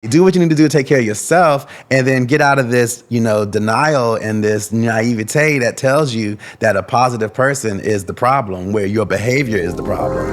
Do what you need to do to take care of yourself, and then get out of this, denial and this naivete that tells you that a positive person is the problem, where your behavior is the problem.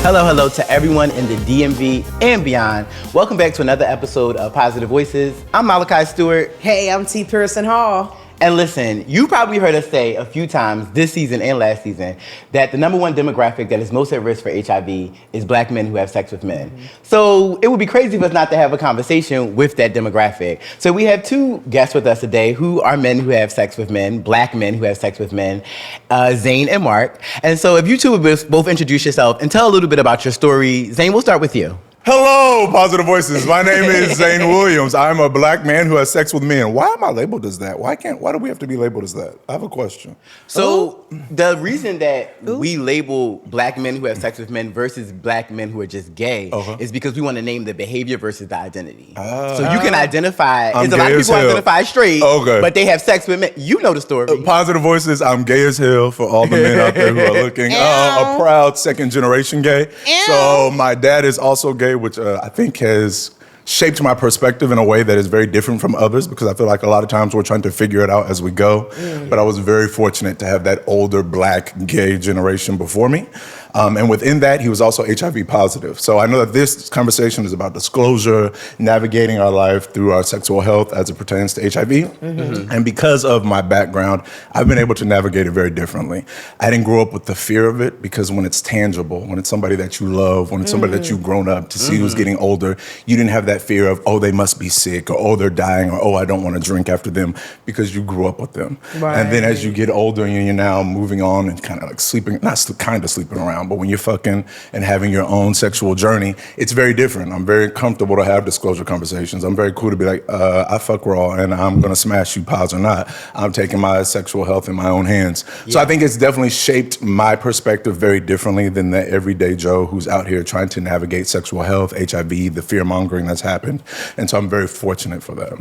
Hello to everyone in the DMV and beyond. Welcome back to another episode of Positive Voices. I'm Malachi Stewart. Hey, I'm T. Pearson Hall. And listen, you probably heard us say a few times this season and last season that the number one demographic that is most at risk for HIV is Black men who have sex with men. Mm-hmm. So it would be crazy for us not to have a conversation with that demographic. So we have two guests with us today who are men who have sex with men, Black men who have sex with men, Zaine and Mark. And so if you two would both introduce yourself and tell a little bit about your story. Zaine, we'll start with you. Hello, Positive Voices. My name is Zaine Williams. I'm a Black man who has sex with men. Why am I labeled as that? Why do we have to be labeled as that? I have a question. So the reason that we label Black men who have sex with men versus Black men who are just gay is because we want to name the behavior versus the identity. So you can identify, there's a lot of people identify straight, but they have sex with men. You know the story. Positive Voices, I'm gay as hell for all the men out there who are looking. A proud second generation gay. So my dad is also gay, which I think has shaped my perspective in a way that is very different from others, because I feel like a lot of times we're trying to figure it out as we go. But I was very fortunate to have that older Black gay generation before me. And within that, he was also HIV positive. So I know that this conversation is about disclosure, navigating our life through our sexual health as it pertains to HIV. And because of my background, I've been able to navigate it very differently. I didn't grow up with the fear of it, because when it's tangible, when it's somebody that you love, when it's somebody that you've grown up to see who's getting older, you didn't have that fear of, oh, they must be sick, or oh, they're dying, or oh, I don't want to drink after them, because you grew up with them. And then as you get older and you're now moving on and kind of like sleeping, kind of sleeping around, but when you're fucking and having your own sexual journey, it's very different. I'm very comfortable to have disclosure conversations. I'm very cool to be like, I fuck raw and I'm gonna smash you, pause or not. I'm taking my sexual health in my own hands. So I think it's definitely shaped my perspective very differently than the everyday Joe who's out here trying to navigate sexual health, HIV, the fear mongering that's happened. And so I'm very fortunate for that.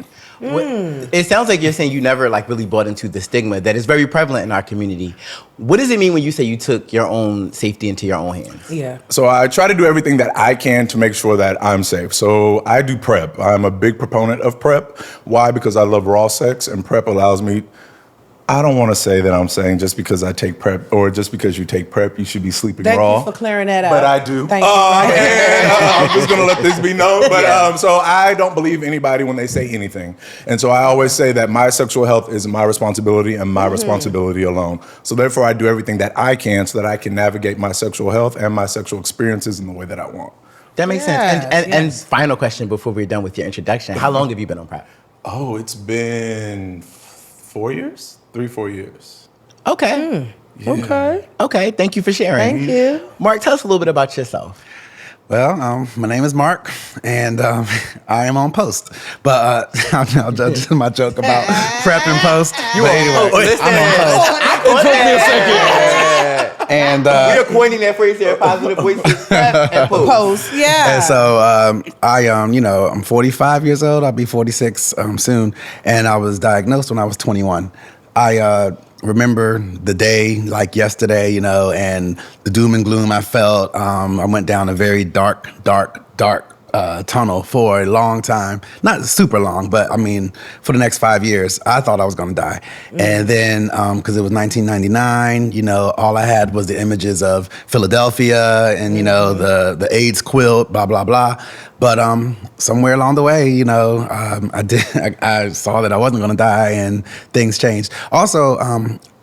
It sounds like you're saying you never really bought into the stigma that is very prevalent in our community. What does it mean when you say you took your own safety into your own hands? Yeah. So I try to do everything that I can to make sure that I'm safe. So I do PrEP. I'm a big proponent of PrEP. Why? Because I love raw sex, and PrEP allows me. I don't want to say that I'm saying just because I take PrEP or just because you take PrEP, you should be sleeping raw. Thank you for clearing that up. But I do. Thank you. I'm just going to let this be known. But so I don't believe anybody when they say anything. And so I always say that my sexual health is my responsibility and my responsibility alone. So therefore, I do everything that I can so that I can navigate my sexual health and my sexual experiences in the way that I want. That makes sense. And final question before we're done with your introduction. How long have you been on PrEP? Oh, it's been 4 years. 3-4 years. Okay. Yeah. Okay. Thank you for sharing. Thank you. Mark, tell us a little bit about yourself. Well, my name is Mark, and I am on post. But I'll just my joke about PrEP and post. I'm on post. It took me a second. And we are coining that phrase here, Positive Voices, PrEP and post. And so I'm 45 years old. I'll be 46 soon. And I was diagnosed when I was 21. I remember the day like yesterday, and the doom and gloom I felt. I went down a very dark tunnel for a long time. Not super long, but I mean, for the next 5 years, I thought I was gonna die. And then, because it was 1999, all I had was the images of Philadelphia and, the AIDS quilt, blah, blah, blah. But somewhere along the way, I saw that I wasn't gonna die, and things changed. Also,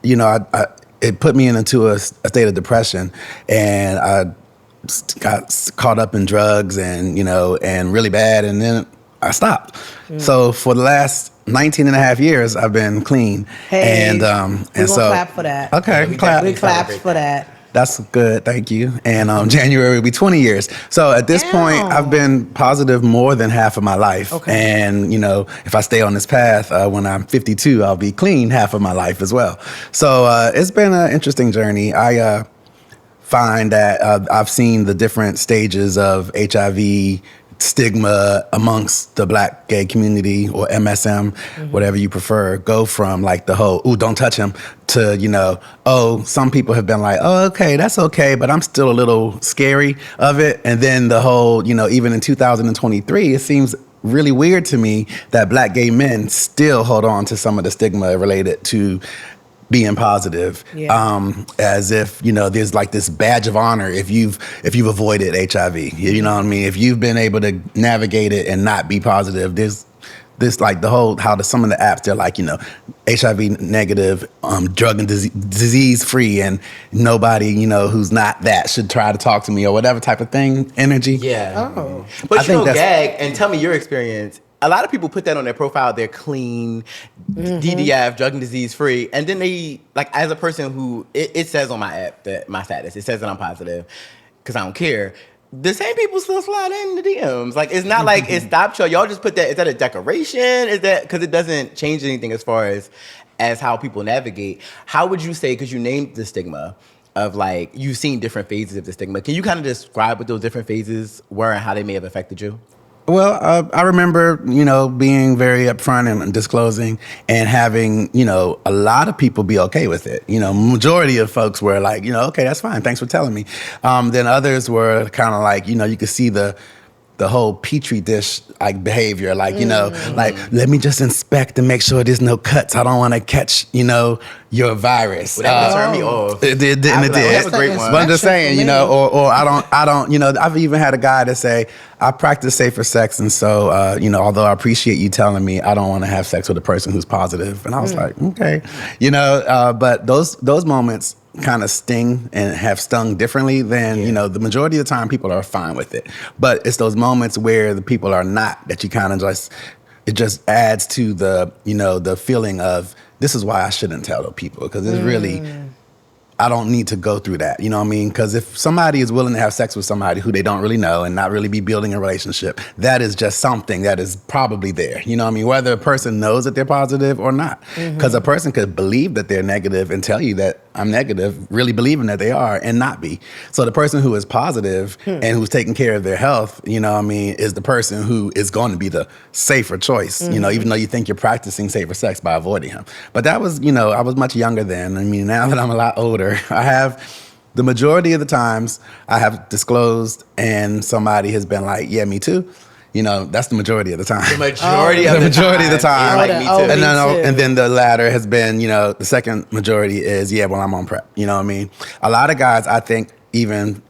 it put me into a state of depression, and I got caught up in drugs and really bad, and then I stopped. So for the last 19 and a half years, I've been clean. Hey, and so clap for that. Okay, We clap. clap for that. That's good, thank you. And January will be 20 years. So at this point, I've been positive more than half of my life. And if I stay on this path, when I'm 52, I'll be clean half of my life as well. So it's been an interesting journey. I find that I've seen the different stages of HIV stigma amongst the Black gay community, or MSM, whatever you prefer, go from like the whole, ooh, don't touch him, to, oh, some people have been like, oh, okay, that's okay, but I'm still a little scary of it. And then the whole, even in 2023, it seems really weird to me that Black gay men still hold on to some of the stigma related to being positive, as if there's like this badge of honor if you've avoided HIV. You know what I mean? If you've been able to navigate it and not be positive, there's this like the whole some of the apps, they're like HIV negative, drug and disease free, and nobody who's not that should try to talk to me or whatever type of thing. Energy. Yeah. Oh. But Gag, and tell me your experience. A lot of people put that on their profile. They're clean, DDF, drug and disease free. And then they, like, as a person who, it says on my app that my status, it says that I'm positive because I don't care. The same people still slide in the DMs. Like, it's not like it stopped y'all. Y'all just put that, is that a decoration? Is that, because it doesn't change anything as far as how people navigate. How would you say, because you named the stigma, of like, you've seen different phases of the stigma. Can you kind of describe what those different phases were and how they may have affected you? Well, I remember, being very upfront and disclosing and having, a lot of people be okay with it. Majority of folks were like, okay, that's fine. Thanks for telling me. Then others were kind of like, you could see the whole petri dish like behavior, like like let me just inspect and make sure there's no cuts. I don't want to catch your virus. Well, that would turn me off. It did. That's a great one. But I'm just saying, or I don't. I've even had a guy that say, I practice safer sex, and so although I appreciate you telling me, I don't want to have sex with a person who's positive. And I was like, okay, but those moments kind of sting and have stung differently than, the majority of the time people are fine with it. But it's those moments where the people are not, that you kind of it just adds to the, the feeling of, this is why I shouldn't tell the people, because it's really, I don't need to go through that. You know what I mean? Because if somebody is willing to have sex with somebody who they don't really know and not really be building a relationship, that is just something that is probably there. You know what I mean? Whether a person knows that they're positive or not. Because a person could believe that they're negative and tell you that I'm negative, really believing that they are, and not be. So the person who is positive and who's taking care of their health, is the person who is going to be the safer choice, even though you think you're practicing safer sex by avoiding him. But that was, I was much younger then. I mean, now that I'm a lot older, I have, the majority of the times I have disclosed and somebody has been like, yeah, me too. That's the majority of the time. The majority of the time. Like, me too. And then the latter has been, the second majority is, yeah, well, I'm on PrEP. You know what I mean? A lot of guys, I think, even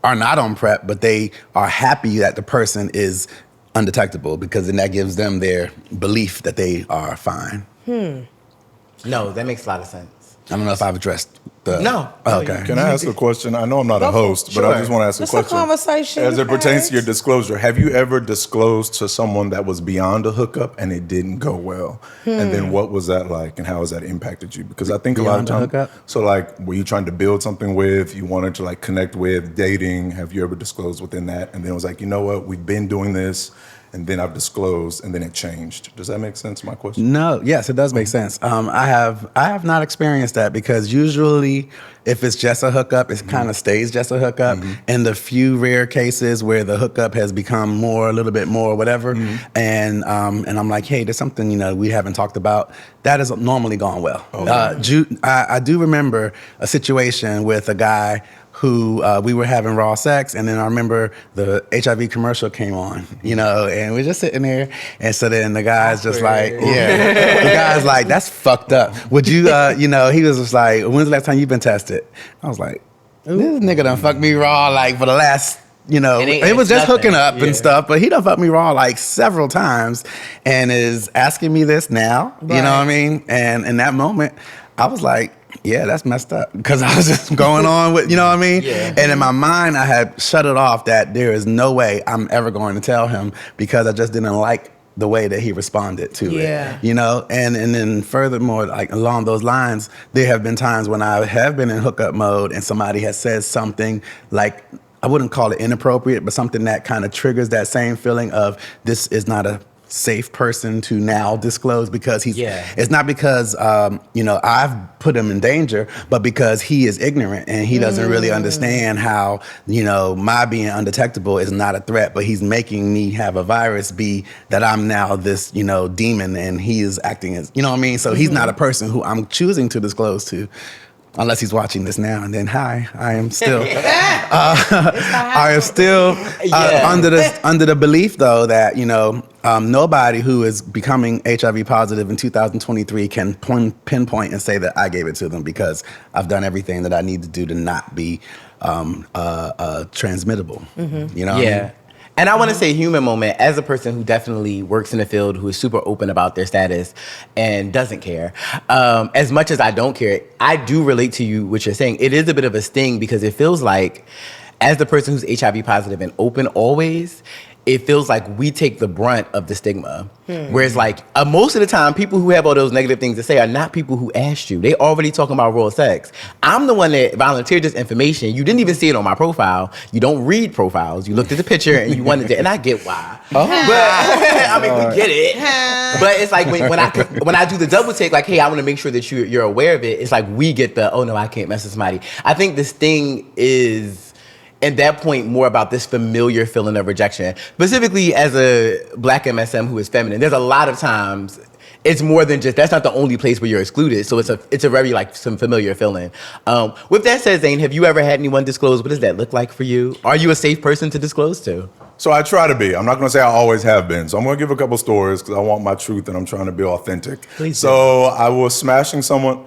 are not on PrEP, but they are happy that the person is undetectable, because then that gives them their belief that they are fine. No, that makes a lot of sense. I don't know if I've addressed the... No. Oh, okay. Can I ask a question? I know I'm not a host, but I just want to ask a It's question. a conversation. As it pertains to your disclosure, have you ever disclosed to someone that was beyond a hookup and it didn't go well? And then what was that like, and how has that impacted you? Because I think Beyond a a lot of times... hookup? So like, were you trying to build something with, you wanted to like connect with, dating? Have you ever disclosed within that? And then it was like, you know what, we've been doing this, and then I've disclosed, and then it changed. Does that make sense, my question? No, yes, it does make sense. I have not experienced that, because usually if it's just a hookup, it kind of stays just a hookup. And the few rare cases where the hookup has become a little bit more, whatever, and I'm like, hey, there's something we haven't talked about, that has normally gone well. I do remember a situation with a guy who we were having raw sex, and then I remember the HIV commercial came on, and we're just sitting there, and so then the guy's just like, the guy's like, that's fucked up. Would you, he was just like, when's the last time you've been tested? I was like, this nigga done fucked me raw like for the last, it was just hooking up and stuff, but he done fucked me raw like several times and is asking me this now, you know what I mean? And in that moment, I was like, yeah, that's messed up, because I was just going on with, you know what I mean? Yeah. And in my mind, I had shut it off that there is no way I'm ever going to tell him, because I just didn't like the way that he responded to it, And then furthermore, like along those lines, there have been times when I have been in hookup mode and somebody has said something like, I wouldn't call it inappropriate, but something that kind of triggers that same feeling of, this is not a safe person to now disclose because Yeah. it's not because I've put him in danger, but because he is ignorant and he doesn't really understand how my being undetectable is not a threat, but he's making me have a virus be that I'm now this demon, and he is acting as what I mean. So he's not a person who I'm choosing to disclose to. Unless he's watching this now, and then I am still, I am still under the belief though that nobody who is becoming HIV positive in 2023 can pinpoint and say that I gave it to them because I've done everything that I need to do to not be transmittable. You know? What I mean? And I want to say human moment as a person who definitely works in the field, who is super open about their status and doesn't care. As much as I don't care, I do relate to you, what you're saying. It is a bit of a sting because it feels like as the person who's HIV positive and open always, it feels like we take the brunt of the stigma. Whereas like most of the time, people who have all those negative things to say are not people who asked you. They already talking about raw sex. I'm the one that volunteered this information. You didn't even see it on my profile. You don't read profiles. You looked at the picture and you wanted to, and I get why. But I mean, we get it. But it's like when I do the double take, like, hey, I want to make sure that you're aware of it. It's like we get the, oh no, I can't mess with somebody. I think this thing is, at that point, more about this familiar feeling of rejection. Specifically as a Black MSM who is feminine, there's a lot of times it's more than just, that's not the only place where you're excluded. So it's a very like some familiar feeling. With that said, Zaine, have you ever had anyone disclose? What does that look like for you? Are you a safe person to disclose to? So I try to be. I'm not going to say I always have been. So I'm going to give a couple stories because I want my truth and I'm trying to be authentic. Please so I was smashing someone.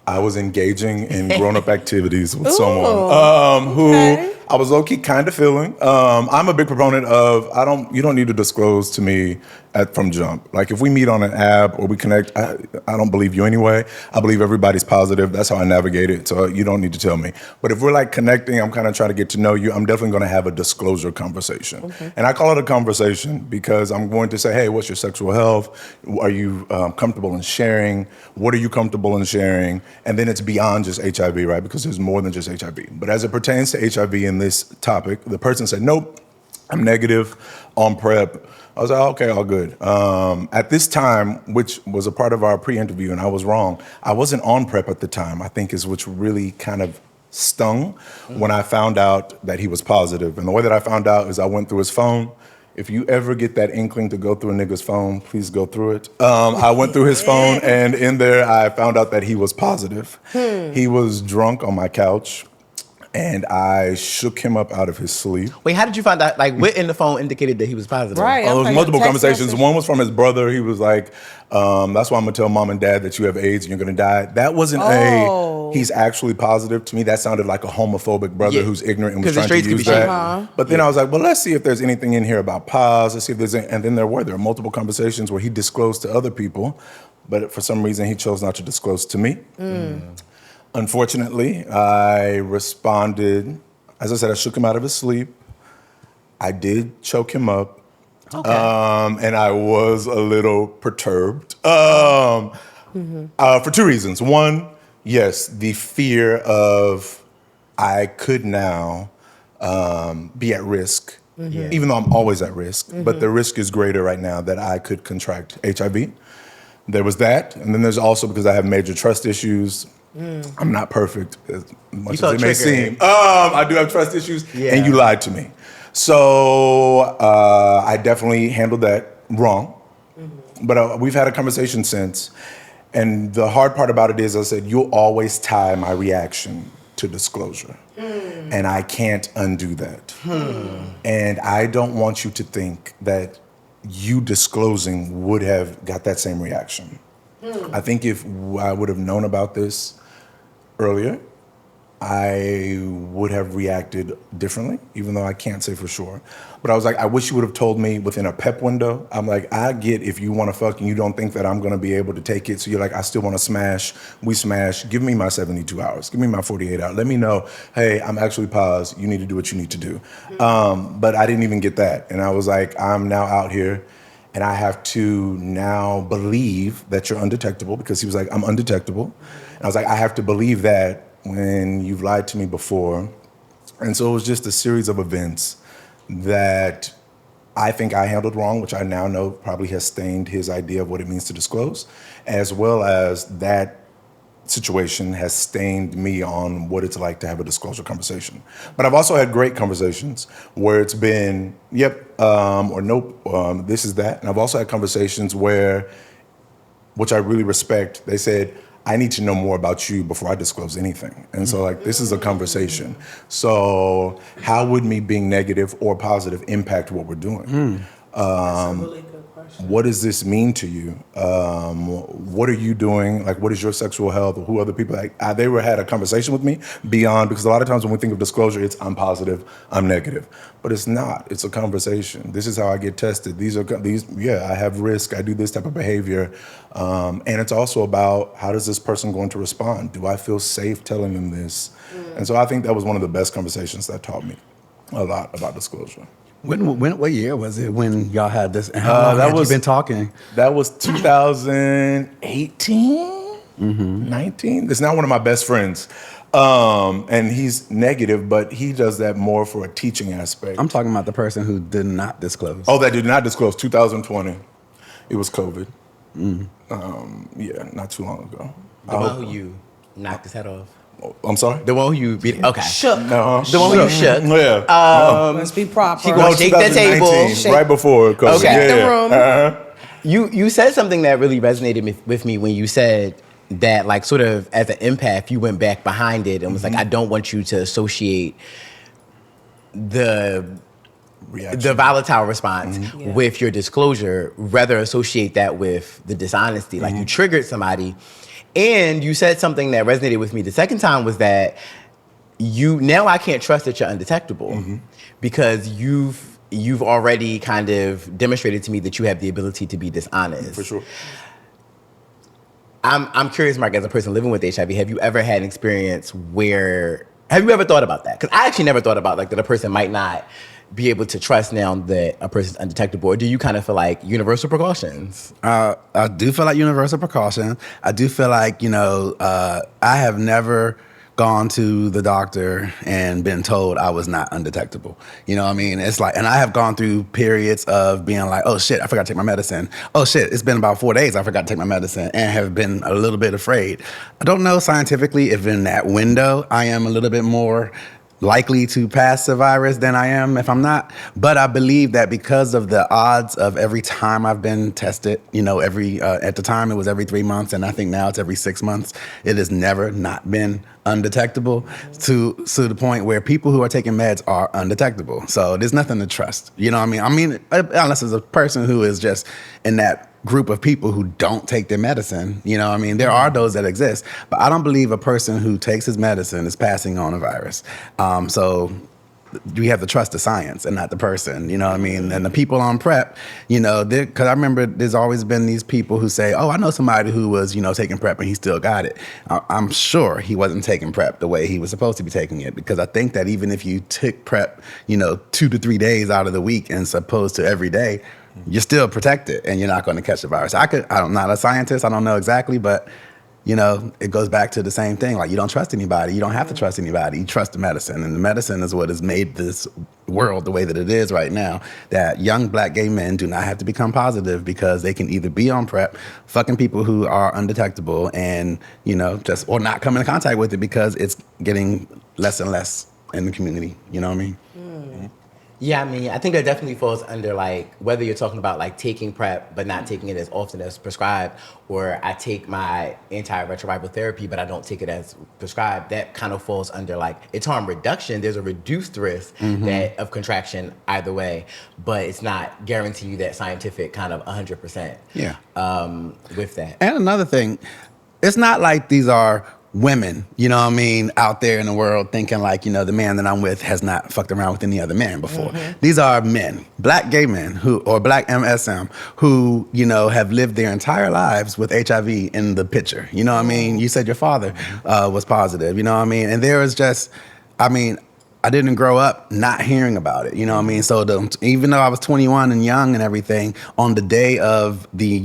I was engaging in grown-up activities with someone who I was low-key kind of feeling. I'm a big proponent of you don't need to disclose to me from jump. Like if we meet on an app or we connect, I don't believe you anyway. I believe everybody's positive. That's how I navigate it. So you don't need to tell me. But if we're like connecting, I'm kind of trying to get to know you. I'm definitely going to have a disclosure conversation. Okay. And I call it a conversation because I'm going to say, hey, what's your sexual health? Are you comfortable in sharing? What are you comfortable in sharing? And then it's beyond just HIV, right? Because there's more than just HIV. But as it pertains to HIV in this topic, the person said, nope, I'm negative on PrEP. I was like, okay, all good. At this time, which was a part of our pre-interview, and I was wrong, I wasn't on PrEP at the time, I think is which really kind of stung when I found out that he was positive. And the way that I found out is I went through his phone. If you ever get that inkling to go through a nigga's phone, please go through it. I went through his phone, and in there, I found out that he was positive. He was drunk on my couch, and I shook him up out of his sleep. Wait, how did you find out? Like, what in the phone indicated that he was positive? Right. There was multiple conversations. Message. One was from his brother. He was like, that's why I'm gonna tell mom and dad that you have AIDS and you're gonna die. That wasn't he's actually positive. To me, that sounded like a homophobic brother who's ignorant and was trying to use that. But then I was like, well, let's see if there's anything in here about pause. Let's see if there's and then there were multiple conversations where he disclosed to other people, but for some reason he chose not to disclose to me. Unfortunately, I responded, as I said, I shook him out of his sleep. I did choke him up. Okay. And I was a little perturbed for two reasons. One, yes, the fear of I could now be at risk, even though I'm always at risk, but the risk is greater right now that I could contract HIV. There was that. And then there's also because I have major trust issues. I'm not perfect, as much as it may seem. I do have trust issues, and you lied to me. So I definitely handled that wrong. But we've had a conversation since. And the hard part about it is, I said, you'll always tie my reaction to disclosure. And I can't undo that. And I don't want you to think that you disclosing would have got that same reaction. I think if I would have known about this earlier, I would have reacted differently, even though I can't say for sure. But I was like, I wish you would have told me within a PEP window. I'm like, I get if you want to fuck and you don't think that I'm going to be able to take it. So you're like, I still want to smash. We smash. Give me my 72 hours. Give me my 48 hours. Let me know, hey, I'm actually paused. You need to do what you need to do. But I didn't even get that. And I was like, I'm now out here. And I have to now believe that you're undetectable because he was like, I'm undetectable. And I was like, I have to believe that when you've lied to me before. And so it was just a series of events that I think I handled wrong, which I now know probably has stained his idea of what it means to disclose, as well as that situation has stained me on what it's like to have a disclosure conversation. But I've also had great conversations where it's been, yep, or nope, this is that. And I've also had conversations where, which I really respect, they said, I need to know more about you before I disclose anything. And so like, this is a conversation. So how would me being negative or positive impact what we're doing? That's a really good question. What does this mean to you? What are you doing? Like, what is your sexual health? Or who other people? Like, they had a conversation with me beyond, because a lot of times when we think of disclosure, it's I'm positive, I'm negative, but it's not. It's a conversation. This is how I get tested. Yeah, I have risk. I do this type of behavior, and it's also about how does this person going to respond? Do I feel safe telling them this? And so I think that was one of the best conversations that taught me a lot about disclosure. What year was it when y'all had this? And how long had you been talking? That was 2018, 19. It's not one of my best friends. And he's negative, but he does that more for a teaching aspect. I'm talking about the person who did not disclose. Oh, that did not disclose, 2020. It was COVID. Yeah, not too long ago. The one who you knocked his head off. I'm sorry? The one who you beat. Okay. Shook. No, The one who you shook. Yeah. Let's be proper. She gonna shake the table. 2019, right before COVID. Okay. Shake the room. You said something that really resonated with me when you said that, like, sort of as an empath, you went back behind it and was like, I don't want you to associate the volatile response with your disclosure, rather associate that with the dishonesty. Like, you triggered somebody. And you said something that resonated with me the second time was that now I can't trust that you're undetectable because you've already kind of demonstrated to me that you have the ability to be dishonest. For sure. I'm curious, Mark, as a person living with HIV, have you ever had an experience have you ever thought about that? Because I actually never thought about, like, that a person might not be able to trust now that a person's undetectable? Or do you kind of feel like universal precautions? I do feel like universal precaution. I do feel like, I have never gone to the doctor and been told I was not undetectable. You know what I mean? It's like, and I have gone through periods of being like, oh shit, I forgot to take my medicine. Oh shit, it's been about 4 days, I forgot to take my medicine, and have been a little bit afraid. I don't know scientifically if in that window I am a little bit more likely to pass the virus than I am if I'm not. But I believe that because of the odds of every time I've been tested, at the time it was every 3 months, and I think now it's every 6 months, it has never not been undetectable to the point where people who are taking meds are undetectable. So there's nothing to trust. You know what I mean? Unless it's a person who is just in that group of people who don't take their medicine. You know what I mean? There are those that exist, but I don't believe a person who takes his medicine is passing on a virus. So we have to trust the science and not the person, you know what I mean? And the people on PrEP, because I remember there's always been these people who say, oh, I know somebody who was, taking PrEP and he still got it. I'm sure he wasn't taking PrEP the way he was supposed to be taking it, because I think that even if you took PrEP, 2 to 3 days out of the week as opposed to every day, you're still protected and you're not going to catch the virus. I'm not a scientist, I don't know exactly, but it goes back to the same thing. Like, you don't trust anybody. You don't have to trust anybody. You trust the medicine. And the medicine is what has made this world the way that it is right now, that young black gay men do not have to become positive because they can either be on PrEP, fucking people who are undetectable, and, or not come in contact with it because it's getting less and less in the community. You know what I mean? Yeah, I mean, I think that definitely falls under, like, whether you're talking about, like, taking PrEP but not taking it as often as prescribed, or I take my antiretroviral therapy but I don't take it as prescribed. That kind of falls under, like, it's harm reduction. There's a reduced risk of contraction either way, but it's not guaranteeing you that scientific kind of 100%. Yeah. With that. And another thing, it's not like these are women, out there in the world thinking like, the man that I'm with has not fucked around with any other man before. These are men, black gay men or Black MSM who, have lived their entire lives with HIV in the picture. You know what I mean? You said your father was positive, and there was just, I didn't grow up not hearing about it, you know what I mean? So even though I was 21 and young and everything, on the day of the,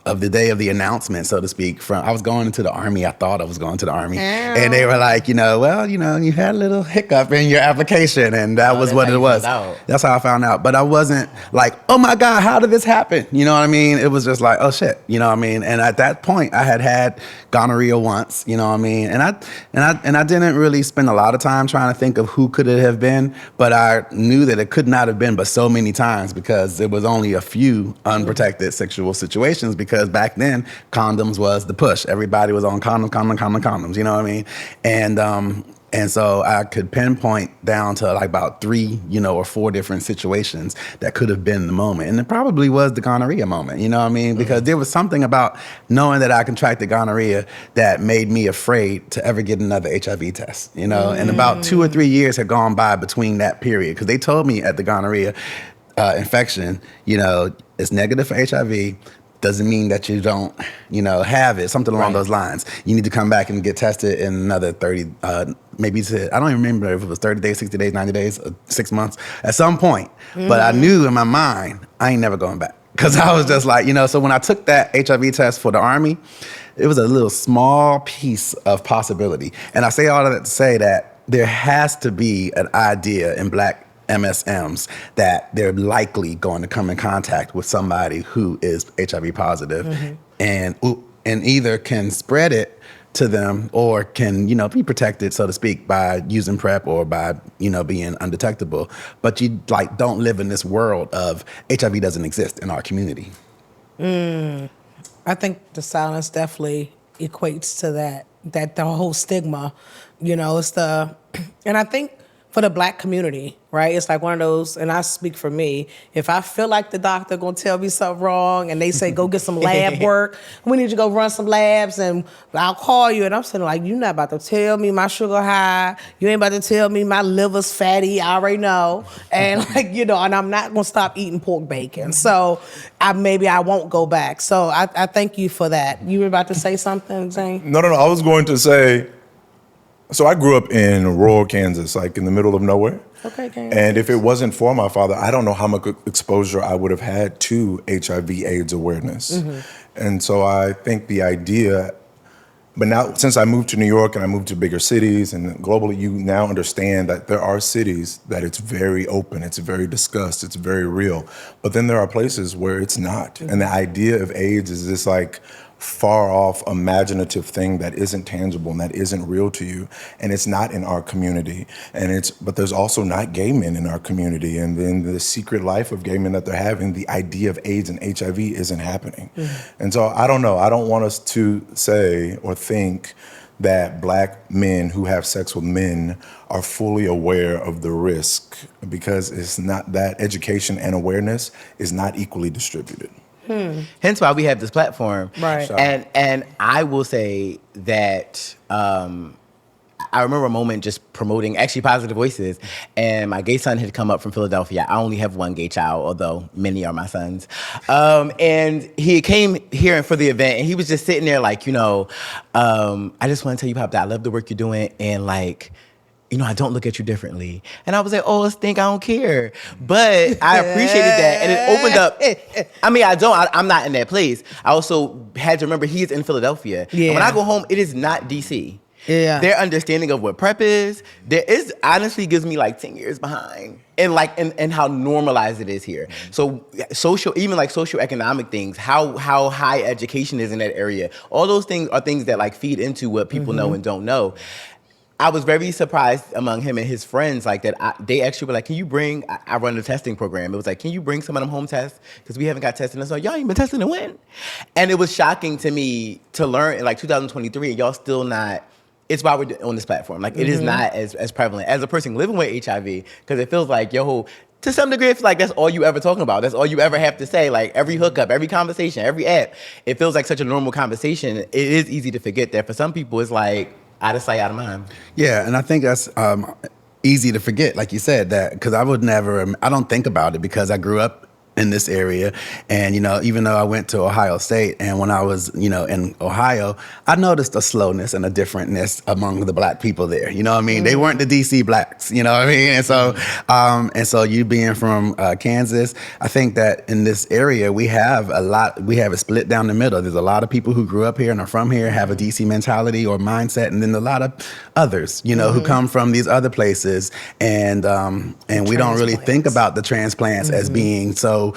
of the day of the announcement, so to speak. I was going into the Army. I thought I was going to the Army, and they were like, you had a little hiccup in your application, and that was what it was. That's how I found out. But I wasn't like, oh my God, how did this happen? You know what I mean? It was just like, oh shit, you know what I mean? And at that point, I had gonorrhea once, you know what I mean? And I didn't really spend a lot of time trying to think of who could it have been, but I knew that it could not have been but so many times, because there was only a few unprotected sexual situations, because back then condoms was the push. Everybody was on condoms, you know what I mean? And so I could pinpoint down to like about 3, or 4 different situations that could have been the moment. And it probably was the gonorrhea moment, you know what I mean? Because there was something about knowing that I contracted gonorrhea that made me afraid to ever get another HIV test, And about 2 or 3 years had gone by between that period, because they told me at the gonorrhea infection, it's negative for HIV, doesn't mean that you don't, have it, something along those lines. You need to come back and get tested in another 30, maybe I don't even remember if it was 30 days, 60 days, 90 days, 6 months, at some point. But I knew in my mind, I ain't never going back. Because I was just like, so when I took that HIV test for the Army, it was a little small piece of possibility. And I say all of that to say that there has to be an idea in Black MSMs that they're likely going to come in contact with somebody who is HIV positive, and either can spread it to them or can, be protected, so to speak, by using PrEP or by, being undetectable. But you don't live in this world of HIV doesn't exist in our community. I think the silence definitely equates to that the whole stigma, it's and I think for the Black community, right? It's like one of those, and I speak for me, if I feel like the doctor gonna tell me something wrong and they say, go get some lab work, we need you to go run some labs and I'll call you. And I'm saying like, you're not about to tell me my sugar high. You ain't about to tell me my liver's fatty. I already know. And and I'm not gonna stop eating pork bacon. So maybe I won't go back. So I thank you for that. You were about to say something, Zaine? No. I was going to say, so I grew up in rural Kansas, like in the middle of nowhere. Okay, Kansas. And if it wasn't for my father, I don't know how much exposure I would have had to HIV/AIDS awareness. And so I think the idea, but now since I moved to New York and I moved to bigger cities and globally, you now understand that there are cities that it's very open, it's very discussed, it's very real. But then there are places where it's not. And the idea of AIDS is this like far off imaginative thing that isn't tangible and that isn't real to you, and it's not in our community, but there's also not gay men in our community, and then the secret life of gay men that they're having, the idea of AIDS and HIV isn't happening. And so I don't know, I don't want us to say or think that Black men who have sex with men are fully aware of the risk, because it's not, that education and awareness is not equally distributed. Hence why we have this platform. Right. And I will say that I remember a moment just promoting actually Positive Voices, and my gay son had come up from Philadelphia. I only have one gay child, although many are my sons. And he came here for the event, and he was just sitting there like, I just want to tell you, Pop, that I love the work you're doing, and like, I don't look at you differently. And I was like, oh, stink, I don't care. But I appreciated that. And it opened up. I'm not in that place. I also had to remember he's in Philadelphia. Yeah. And when I go home, it is not DC. Yeah. Their understanding of what PrEP is, honestly gives me like 10 years behind. And how normalized it is here. So even socioeconomic things, how high education is in that area, all those things are things that like feed into what people know and don't know. I was very surprised among him and his friends like that. They actually were like, can you bring, I run the testing program. It was like, can you bring some of them home tests? Because we haven't got tested. And so y'all ain't been testing in when? And it was shocking to me to learn in like 2023, and y'all still not, it's why we're on this platform. Like it is not as prevalent. As a person living with HIV, because it feels like, to some degree, it's like that's all you ever talking about. That's all you ever have to say. Like every hookup, every conversation, every app, it feels like such a normal conversation. It is easy to forget that. For some people, it's like, out of sight, out of mind. Yeah, and I think that's easy to forget, like you said, that because I don't think about it because I grew up in this area. And, even though I went to Ohio State, and when I was, in Ohio, I noticed a slowness and a differentness among the black people there. You know what I mean? They weren't the DC blacks, you know what I mean? And so you being from Kansas, I think that in this area, we have it split down the middle. There's a lot of people who grew up here and are from here, have a DC mentality or mindset, and then a lot of others, who come from these other places, and we don't really think about the transplants as being so,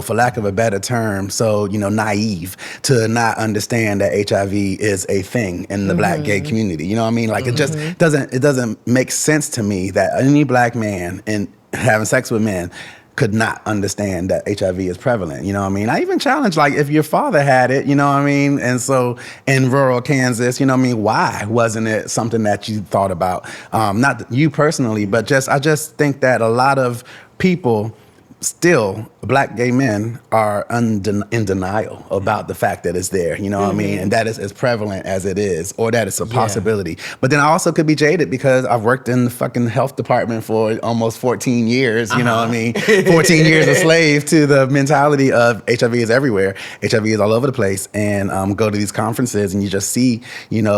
for lack of a better term, so, naive to not understand that HIV is a thing in the black gay community. You know what I mean? Like it just doesn't make sense to me that any black man in having sex with men could not understand that HIV is prevalent. You know what I mean? I even challenge, like, if your father had it, you know what I mean? And so in rural Kansas, you know what I mean? Why wasn't it something that you thought about? Not you personally, but I just think that a lot of people, still, black gay men are in denial about the fact that it's there, you know what I mean? And that is as prevalent as it is, or that it's a possibility. But then I also could be jaded because I've worked in the fucking health department for almost 14 years, you know what I mean? 14 years a slave to the mentality of HIV is everywhere. HIV is all over the place. And go to these conferences and you just see,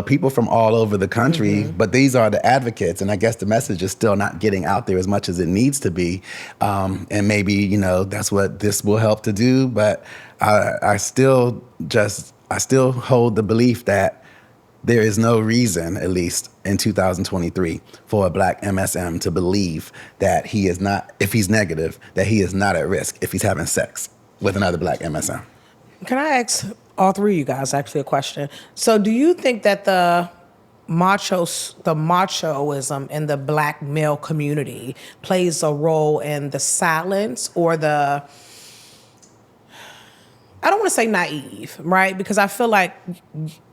people from all over the country, but these are the advocates. And I guess the message is still not getting out there as much as it needs to be. And maybe, that's what this will help to do, but I still hold the belief that there is no reason, at least in 2023, for a black MSM to believe that he is not, if he's negative, that he is not at risk if he's having sex with another black MSM. Can I ask all three of you guys actually a question? So do you think that the machoism in the black male community plays a role in the silence or the, I don't want to say naive, right? Because I feel like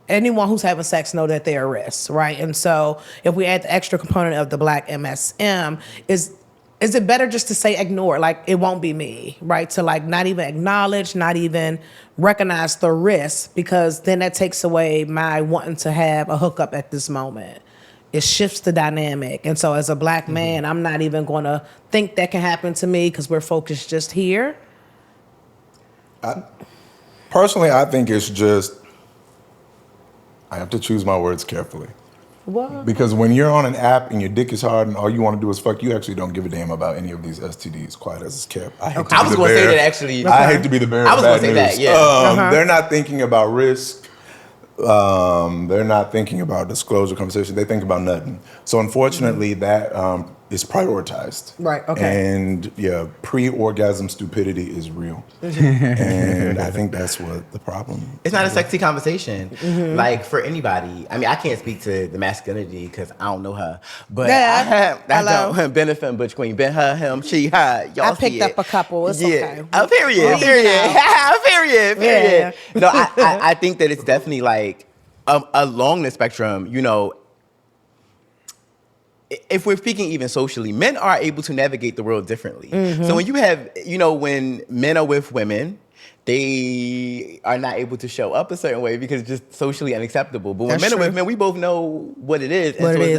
anyone who's having sex know that they're at risk, right? And so if we add the extra component of the black MSM, is it better just to say ignore, like it won't be me, right? To like not even acknowledge, not even recognize the risk, because then that takes away my wanting to have a hookup at this moment. It shifts the dynamic. And so as a black man, I'm not even going to think that can happen to me because we're focused just here. Personally, I think it's just, I have to choose my words carefully. What? Because when you're on an app and your dick is hard and all you want to do is fuck, you actually don't give a damn about any of these STDs, quiet as it's kept. I was going to say that actually. I hate to be the bearer of bad news. That, yeah. They're not thinking about risk. They're not thinking about disclosure conversation. They think about nothing. So unfortunately, that is prioritized. Right, okay. And yeah, pre-orgasm stupidity is real. And I think that's what the problem is. It's not a sexy conversation, like for anybody. I mean, I can't speak to the masculinity because I don't know her. But I don't benefit Butch Queen. Ben, her, him, she, her. Y'all I picked up a couple. It's okay. Period. Yeah. No, I think that it's definitely like along the spectrum, if we're speaking even socially, men are able to navigate the world differently. So when you have, when men are with women, they are not able to show up a certain way because it's just socially unacceptable. But when men are with men, we both know what it is.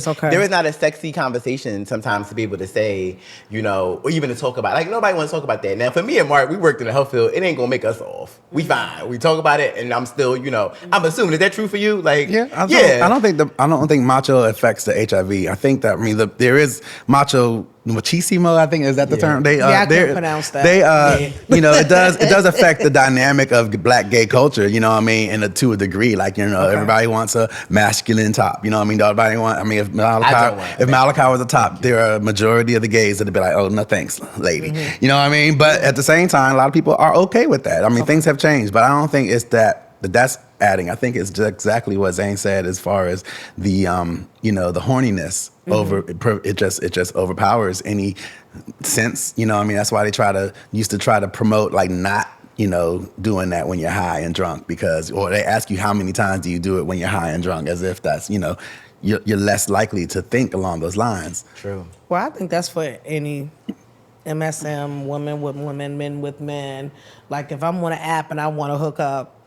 Okay. There is not a sexy conversation sometimes to be able to say, or even to talk about. Like, nobody wants to talk about that. Now, for me and Mark, we worked in the health field. It ain't going to make us off. We fine. We talk about it, and I'm still, I'm assuming. Is that true for you? Like, I don't think macho affects the HIV. I think that, there is macho machismo, I think, is that the term? I can't pronounce that. It does affect the dynamic of black gay culture, and to a degree. Like, everybody wants a masculine top, Everybody if Malachi was a top, there are a majority of the gays that'd be like, oh, no thanks, lady. You know what I mean? But at the same time, a lot of people are okay with that. Things have changed, but I don't think it's that's adding. I think it's just exactly what Zaine said as far as the the horniness over it just overpowers any sense. That's why they used to try to promote like not doing that when you're high and drunk, or they ask you how many times do you do it when you're high and drunk, as if that's you're less likely to think along those lines. True. Well, I think that's for any MSM, women with women, men with men. Like if I'm on an app and I want to hook up,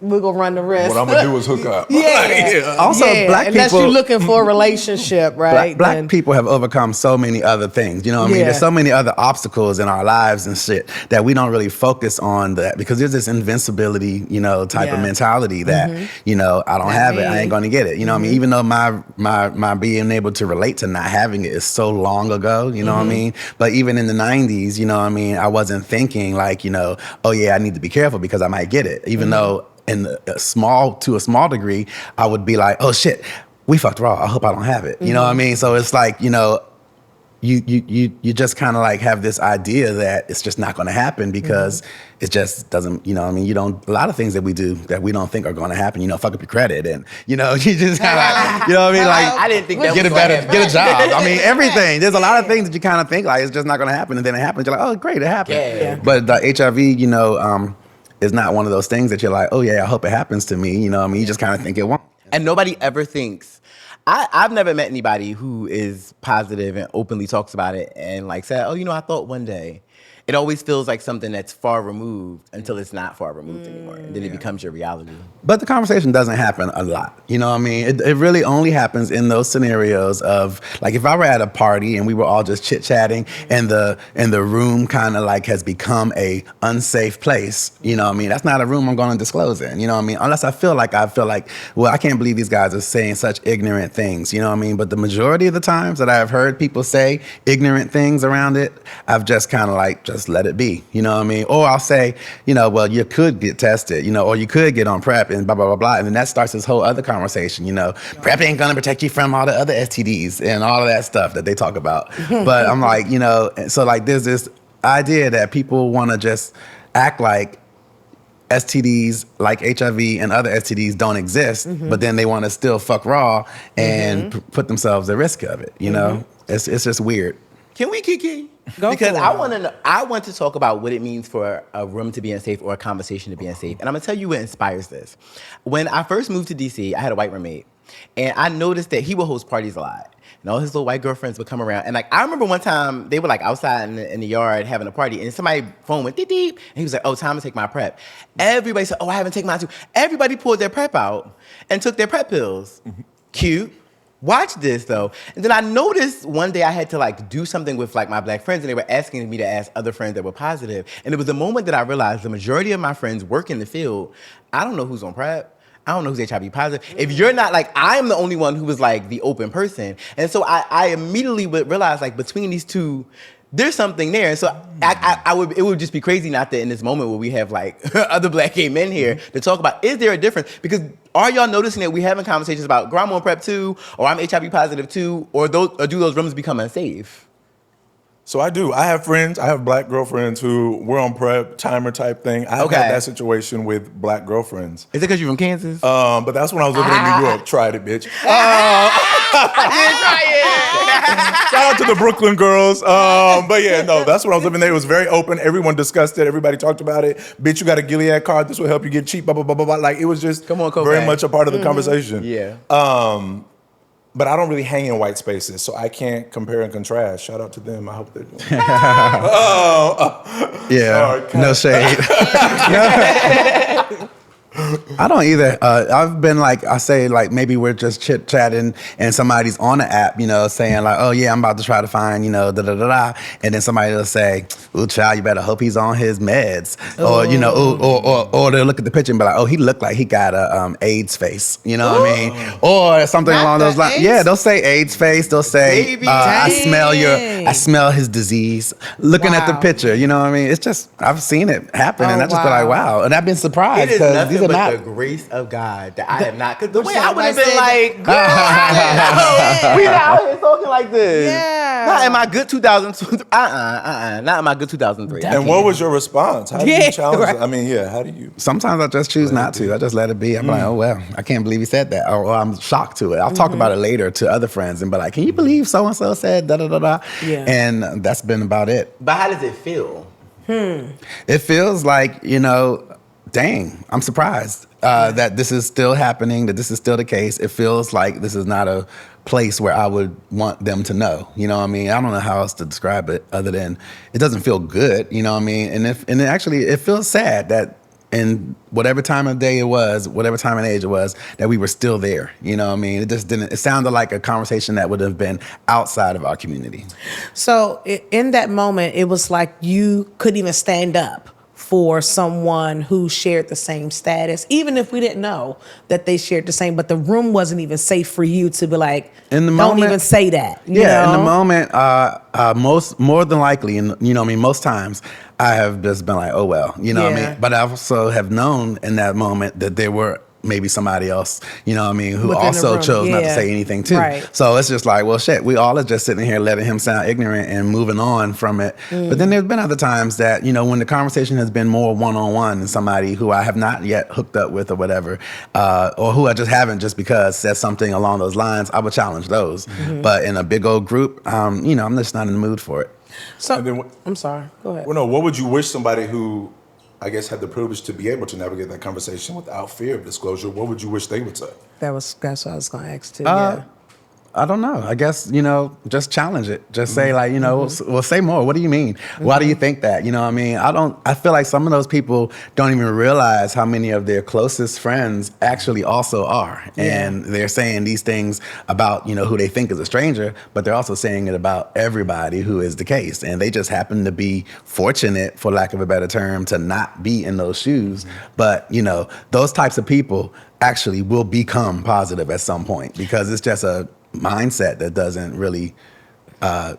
we're gonna run the risk. What I'm gonna do is hook up. Yeah. Also, black unless people. you're looking for a relationship, right? Black people have overcome so many other things. You know what I mean? Yeah. There's so many other obstacles in our lives and shit that we don't really focus on that because there's this invincibility, type of mentality that, I don't have it, I ain't gonna get it. You know what I mean? Even though my being able to relate to not having it is so long ago, you know what I mean? But even in the 90s, you know what I mean, I wasn't thinking like, oh yeah, I need to be careful because I might get it. Even though to a small degree, I would be like, oh shit, we fucked raw. I hope I don't have it. You know what I mean? So it's like, you just kind of like have this idea that it's just not going to happen because it just doesn't, a lot of things that we do that we don't think are going to happen, fuck up your credit and, you just kind of, like, I didn't think that get was a job. I mean, everything. There's a lot of things that you kind of think like it's just not going to happen and then it happens. You're like, oh, great, it happened. Yeah. But the HIV, is not one of those things that you're like, oh yeah, I hope it happens to me. You just kind of think it won't. And nobody ever thinks. I've never met anybody who is positive and openly talks about it and like said, oh, I thought one day. It always feels like something that's far removed until it's not far removed anymore. And then it becomes your reality. But the conversation doesn't happen a lot. You know what I mean? It really only happens in those scenarios of, like, if I were at a party and we were all just chit-chatting and the room kind of like has become a unsafe place, you know what I mean? That's not a room I'm going to disclose in, you know what I mean? Unless I feel like, well, I can't believe these guys are saying such ignorant things, you know what I mean? But the majority of the times that I've heard people say ignorant things around it, I've just kind of like, just let it be, you know what I mean? Or I'll say, well, you could get tested, or you could get on PrEP and blah, blah, blah, blah. And then that starts this whole other conversation, PrEP ain't gonna protect you from all the other STDs and all of that stuff that they talk about. But I'm like, so like there's this idea that people wanna just act like STDs like HIV and other STDs don't exist, but then they wanna still fuck raw and put themselves at risk of it, It's just weird. Can we, Kiki? Go because for it. I want to know. I want to talk about what it means for a room to be unsafe or a conversation to be unsafe. And I'm gonna tell you what inspires this. When I first moved to DC, I had a white roommate, and I noticed that he would host parties a lot. And all his little white girlfriends would come around. And like I remember one time they were like outside in the yard having a party, and somebody's phone went deep, and he was like, "Oh, time to take my PrEP." Everybody said, "Oh, I haven't taken mine too." Everybody pulled their PrEP out and took their PrEP pills. Cute. Watch this though. And then I noticed one day I had to like do something with like my black friends and they were asking me to ask other friends that were positive. And it was the moment that I realized the majority of my friends work in the field. I don't know who's on PrEP. I don't know who's HIV positive. If you're not like, I'm the only one who was like the open person. And so I immediately would realize like between these two, there's something there. And so it would just be crazy not to in this moment where we have like other black gay men here to talk about, is there a difference? Because are y'all noticing that we having conversations about, girl, I'm on PrEP too, or I'm HIV positive too, or do those rooms become unsafe? So I do. I have friends. I have black girlfriends who were on PrEP, timer type thing. I've had that situation with black girlfriends. Is it because you're from Kansas? But that's when I was living in New York. Tried it, bitch. I did try it. Shout out to the Brooklyn girls. But yeah, no, that's when I was living there. It was very open. Everyone discussed it. Everybody talked about it. Bitch, you got a Gilead card. This will help you get cheap, blah, blah, blah, blah, blah. Like, it was just very much a part of the conversation. Yeah. But I don't really hang in white spaces, so I can't compare and contrast. Shout out to them. I hope they're doing yeah, sorry, no shade. I don't either. I've been like, I say like maybe we're just chit chatting and somebody's on the app, saying like, oh yeah, I'm about to try to find, da da da da, and then somebody will say, ooh, child, you better hope he's on his meds, or they'll look at the picture and be like, oh, he looked like he got a AIDS face, what I mean, or something along those lines. AIDS? Yeah, they'll say AIDS face. They'll say, I smell his disease. Looking at the picture, you know what I mean? It's just I've seen it happen, and I just be like, wow, and I've been surprised because these are not the grace of God that I have not. Because the way I would have been like, girl, we not out here talking like this. Yeah. Not in my good 2002. Not in my good 2003. And what was your response? How do you challenge it? I mean, how do you? Sometimes I just choose not to. I just let it be. I'm like, oh, well, I can't believe he said that. Or I'm shocked to it. I'll talk about it later to other friends and be like, can you believe so-and-so said da-da-da-da? Yeah. And that's been about it. But how does it feel? It feels like, dang, I'm surprised that this is still happening, that this is still the case. It feels like this is not a place where I would want them to know. You know what I mean? I don't know how else to describe it other than it doesn't feel good. You know what I mean? And it feels sad that in whatever time of day it was, whatever time and age it was, that we were still there. You know what I mean? It just didn't, it sounded like a conversation that would have been outside of our community. So in that moment, it was like you couldn't even stand up for someone who shared the same status, even if we didn't know that they shared the same, but the room wasn't even safe for you to be like, in the don't moment, even say that. You Yeah, know? in the moment, more than likely, and you know what I mean, most times I have just been like, oh well, you know what I Yeah. mean? But I also have known in that moment that there were maybe somebody else, you know what I mean, who Within the also room, chose not to yeah. say anything too. Right. So it's just like, well, shit, we all are just sitting here letting him sound ignorant and moving on from it. But then there's been other times that, you know, when the conversation has been more one-on-one and somebody who I have not yet hooked up with or whatever, or who I just haven't just because said something along those lines, I would challenge those. But in a big old group, you know, I'm just not in the mood for it. So And then I'm sorry. Go ahead. Well, no, what would you wish somebody who, I guess, had the privilege to be able to navigate that conversation without fear of disclosure, what would you wish they would say? That's what I was going to ask too. Yeah. I don't know. I guess, you know, just challenge it. Just say like, you know, well, say more. What do you mean? Why do you think that? You know what I mean? I feel like some of those people don't even realize how many of their closest friends actually also are. Yeah. And they're saying these things about, you know, who they think is a stranger, but they're also saying it about everybody who is the case. And they just happen to be fortunate, for lack of a better term, to not be in those shoes. But, you know, those types of people actually will become positive at some point because it's just a mindset that doesn't really,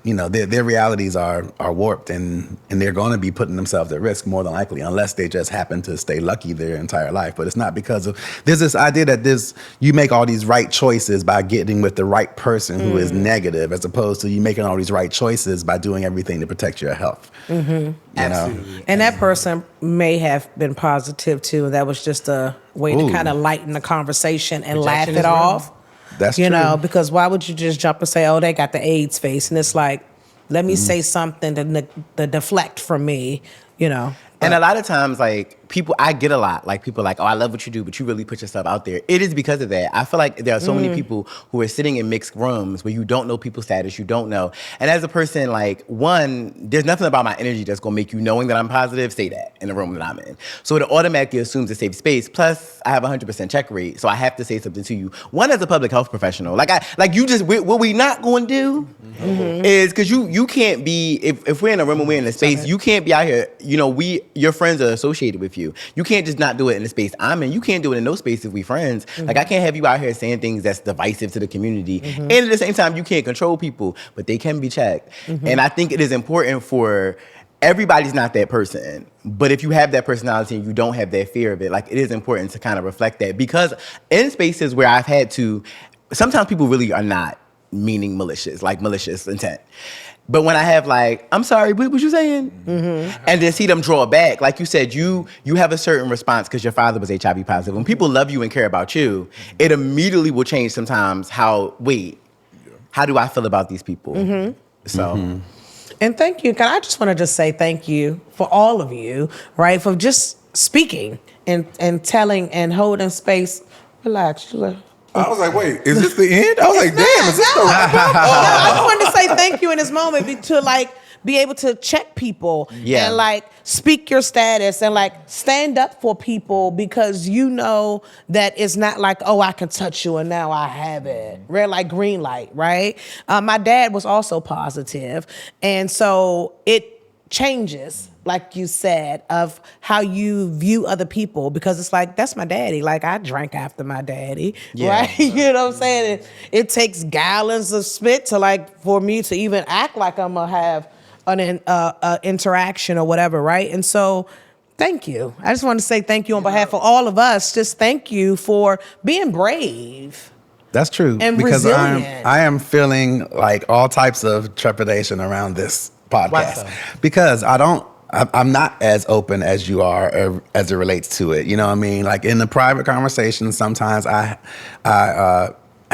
you know, their realities are warped and they're going to be putting themselves at risk more than likely, unless they just happen to stay lucky their entire life. But it's not because of, there's this idea that you make all these right choices by getting with the right person who is negative, as opposed to you making all these right choices by doing everything to protect your health. You know? And that person may have been positive too. That was just a way to Ooh. kind of lighten the conversation and laugh Rejection it is real. off. That's You true. know, because why would you just jump and say, oh, they got the AIDS face? And it's like, let me say something to deflect from me, you know. And a lot of times, like, people, I get a lot, like, people are like, oh, I love what you do, but you really put yourself out there. It is because of that. I feel like there are so many people who are sitting in mixed rooms where you don't know people's status, you don't know. And as a person, like, one, there's nothing about my energy that's going to make you, knowing that I'm positive, say that in the room that I'm in. So it automatically assumes a safe space. Plus, I have a 100% check rate, so I have to say something to you. One, as a public health professional, what we not going to do is, because you can't be, if we're in a room and we're in a space, you can't be out here, you know, your friends are associated with you. You can't just not do it in the space I'm in. You can't do it in no space if we friends. Like, I can't have you out here saying things that's divisive to the community. And at the same time, you can't control people, but they can be checked. And I think it is important for, everybody's not that person, but if you have that personality and you don't have that fear of it, like, it is important to kind of reflect that. Because in spaces where I've had to, sometimes people really are not meaning malicious, like malicious intent. But when I have like, I'm sorry, what was you saying? And then see them draw back. Like you said, you have a certain response because your father was HIV positive. When people love you and care about you, it immediately will change sometimes how do I feel about these people? So. And thank you. I just want to just say thank you for all of you, right? For just speaking and telling and holding space. Relax. I was like, wait, is this the end? I was like, damn, is this the wrap up? I just wanted to say thank you in this moment to like be able to check people and like speak your status and like stand up for people, because you know that it's not like, oh, I can touch you and now I have it. Red light, green light, right? My dad was also positive, and so it changes, like you said, of how you view other people, because it's like, that's my daddy. Like, I drank after my daddy, right? You know what I'm saying? It takes gallons of spit to like, for me to even act like I'm gonna have an interaction or whatever, right? And so, thank you. I just want to say thank you on behalf of all of us. Just thank you for being brave. That's true. And because resilient. I am feeling like all types of trepidation around this podcast, because I'm not as open as you are as it relates to it. You know what I mean? Like, in the private conversation, sometimes I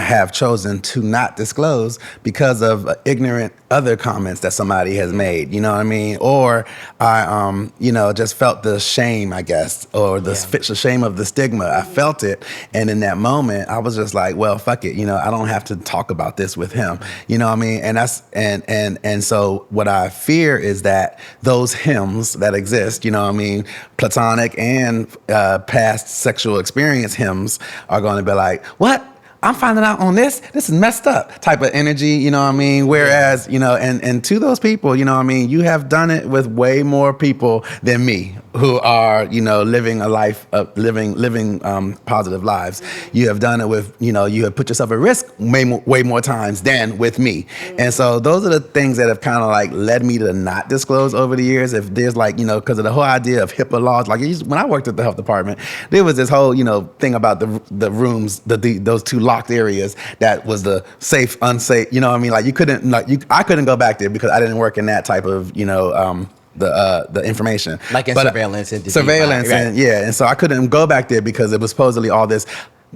have chosen to not disclose because of ignorant other comments that somebody has made, you know what I mean? Or I, just felt the shame, I guess, or the shame of the stigma. I felt it. And in that moment, I was just like, well, fuck it. I don't have to talk about this with him. You know what I mean? And that's, and so what I fear is that those hymns that exist, you know what I mean, platonic and past sexual experience hymns are going to be like, what? I'm finding out on this is messed up type of energy, you know what I mean? Whereas, and to those people, you know what I mean, you have done it with way more people than me who are, living a life of living positive lives. You have done it with, you have put yourself at risk way more times than with me. And so those are the things that have kind of like led me to not disclose over the years. If there's like, because of the whole idea of HIPAA laws, like when I worked at the health department, there was this whole, thing about the rooms, those two locked areas that was the safe, unsafe, you know what I mean? Like I couldn't go back there because I didn't work in that type of, the information. Like in surveillance and surveillance, right. and so I couldn't go back there because it was supposedly all this